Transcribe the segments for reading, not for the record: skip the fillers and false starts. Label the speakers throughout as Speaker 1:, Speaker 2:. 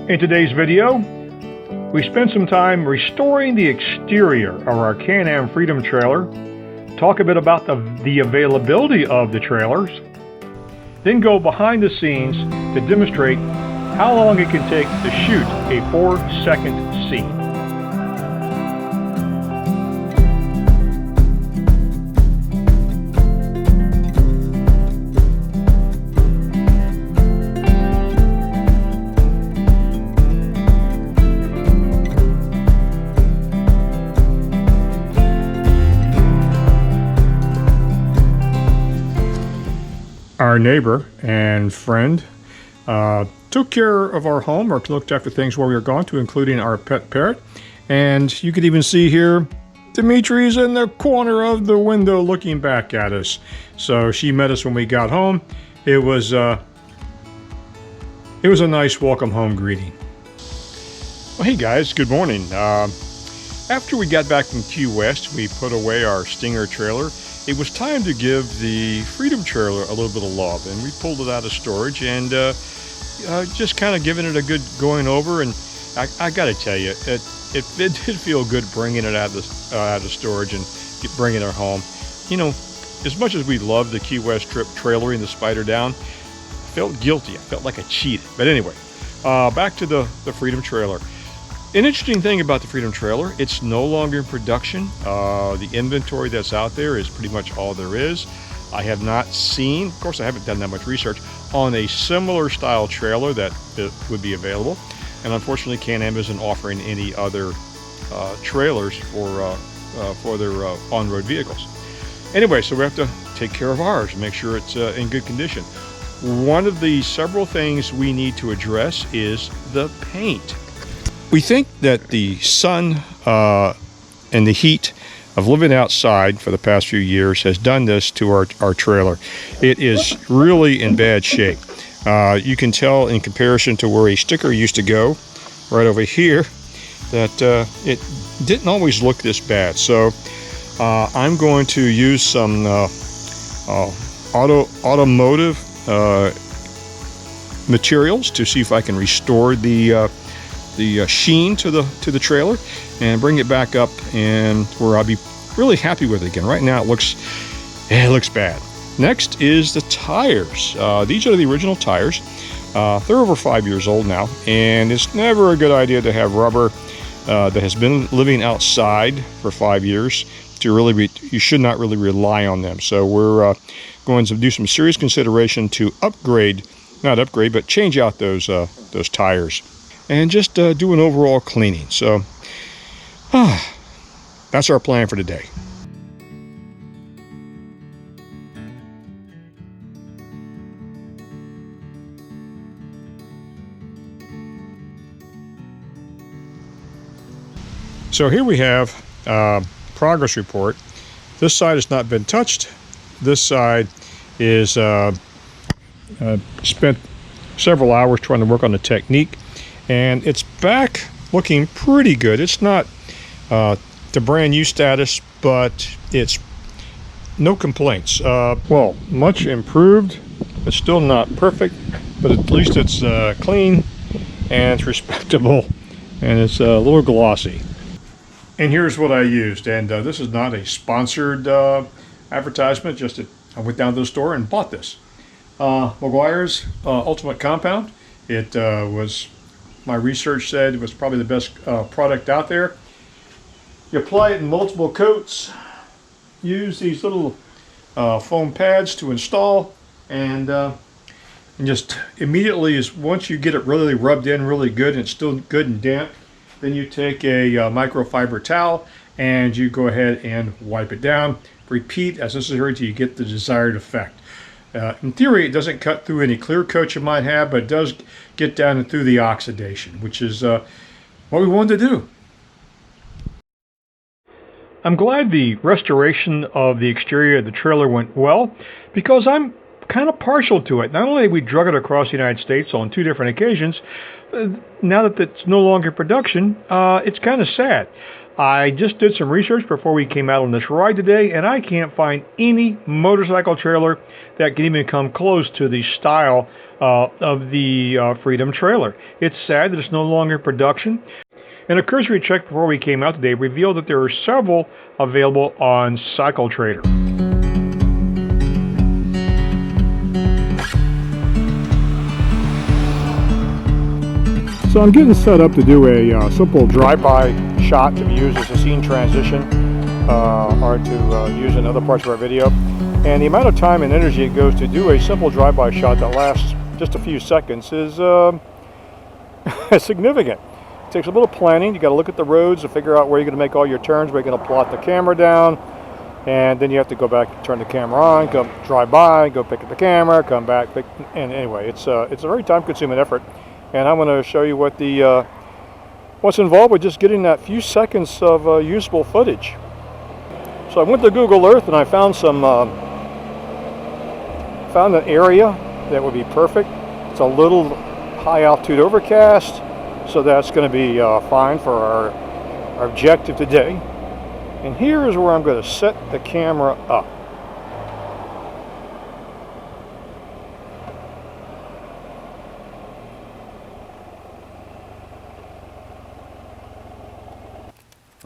Speaker 1: In today's video, we spent some time restoring the exterior of our Can-Am Freedom trailer, talk a bit about the availability of the trailers, then go behind the scenes to demonstrate how long it can take to shoot a 4-second scene. Our neighbor and friend took care of our home, or looked after things while we were gone, to including our pet parrot. And you could even see here, Dimitri's in the corner of the window looking back at us. So she met us when we got home. It was a nice welcome home greeting. Well, hey guys, good morning. After we got back from Key West, we put away our Stinger trailer. It was time to give the Freedom trailer a little bit of love, and we pulled it out of storage and just kind of giving it a good going over. And I got to tell you, it did feel good bringing it out of storage and bringing it home. You know, as much as we loved the Key West trip trailering the Spyder down, I felt guilty. I felt like I cheated. But anyway, back to the Freedom trailer. An interesting thing about the Freedom trailer, it's no longer in production. The inventory that's out there is pretty much all there is. I have not seen, of course I haven't done that much research, on a similar style trailer that would be available. And unfortunately Can-Am isn't offering any other trailers for their on-road vehicles. Anyway, so we have to take care of ours and make sure it's in good condition. One of the several things we need to address is the paint. We think that the sun and the heat of living outside for the past few years has done this to our trailer. It is really in bad shape. You can tell in comparison to where a sticker used to go, right over here, that it didn't always look this bad. So I'm going to use some automotive materials to see if I can restore the sheen to the trailer and bring it back up, and where I'll be really happy with it again. Right now it looks bad. Next is the tires. These are the original tires. They're over 5 years old now, and it's never a good idea to have rubber that has been living outside for 5 years to really be, you should not really rely on them. So we're going to do some serious consideration to not upgrade, but change out those tires and just do an overall cleaning. So that's our plan for today. So here we have progress report. This side has not been touched. This side is spent several hours trying to work on the technique, and it's back looking pretty good. It's not the brand new status, but it's no complaints. Well, much improved. It's still not perfect, but at least it's clean and it's respectable, and it's a little glossy. And here's what I used, and this is not a sponsored advertisement, just I went down to the store and bought this. Meguiar's Ultimate Compound. It was, my research said it was probably the best product out there. You apply it in multiple coats, use these little foam pads to install, and just immediately, once you get it really rubbed in really good and it's still good and damp, then you take a microfiber towel and you go ahead and wipe it down. Repeat as necessary until you get the desired effect. In theory, it doesn't cut through any clear coat you might have, but it does get down and through the oxidation, which is what we wanted to do. I'm glad the restoration of the exterior of the trailer went well, because I'm kind of partial to it. Not only have we drug it across the United States on 2 different occasions, now that it's no longer in production, it's kind of sad. I just did some research before we came out on this ride today, and I can't find any motorcycle trailer that can even come close to the style of the Freedom trailer. It's sad that it's no longer in production. And a cursory check before we came out today revealed that there are several available on Cycle Trader. So I'm getting set up to do a simple drive-by shot to be used as a scene transition or to use in other parts of our video. And the amount of time and energy it goes to do a simple drive-by shot that lasts just a few seconds is significant. It takes a little planning. You got to look at the roads to figure out where you're going to make all your turns, where you're going to plot the camera down, and then you have to go back, turn the camera on, go drive by, go pick up the camera, come back. And anyway, it's a very time-consuming effort. And I'm going to show you what what's involved with just getting that few seconds of usable footage. So I went to Google Earth and I found found an area that would be perfect. It's a little high altitude overcast, so that's going to be fine for our objective today. And here is where I'm going to set the camera up.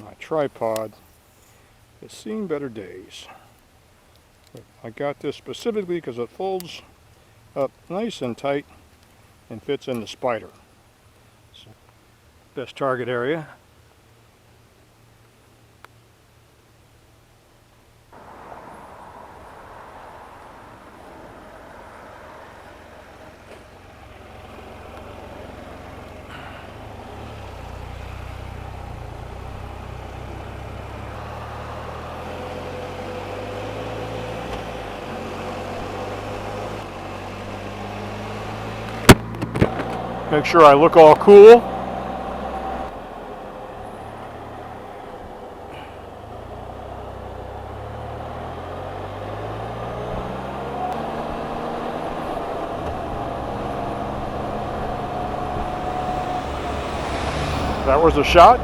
Speaker 1: My tripod has seen better days. I got this specifically because it folds up nice and tight and fits in the Spyder. So, best target area. Make sure I look all cool. That was the shot.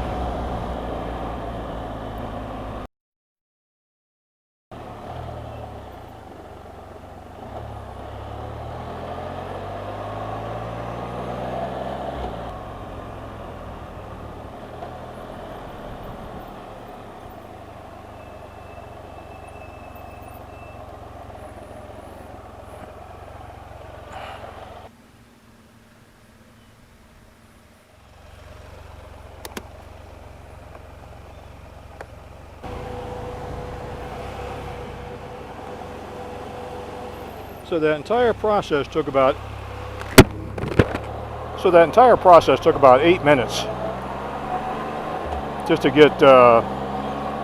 Speaker 1: So that entire process took about 8 minutes just to get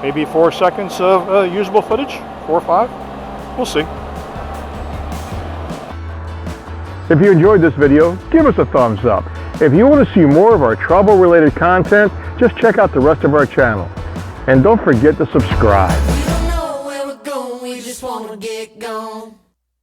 Speaker 1: maybe 4 seconds of usable footage, 4 or 5. We'll see. If you enjoyed this video, give us a thumbs up. If you want to see more of our travel-related content, just check out the rest of our channel. And don't forget to subscribe.
Speaker 2: We don't know where we're going, we just want to get gone.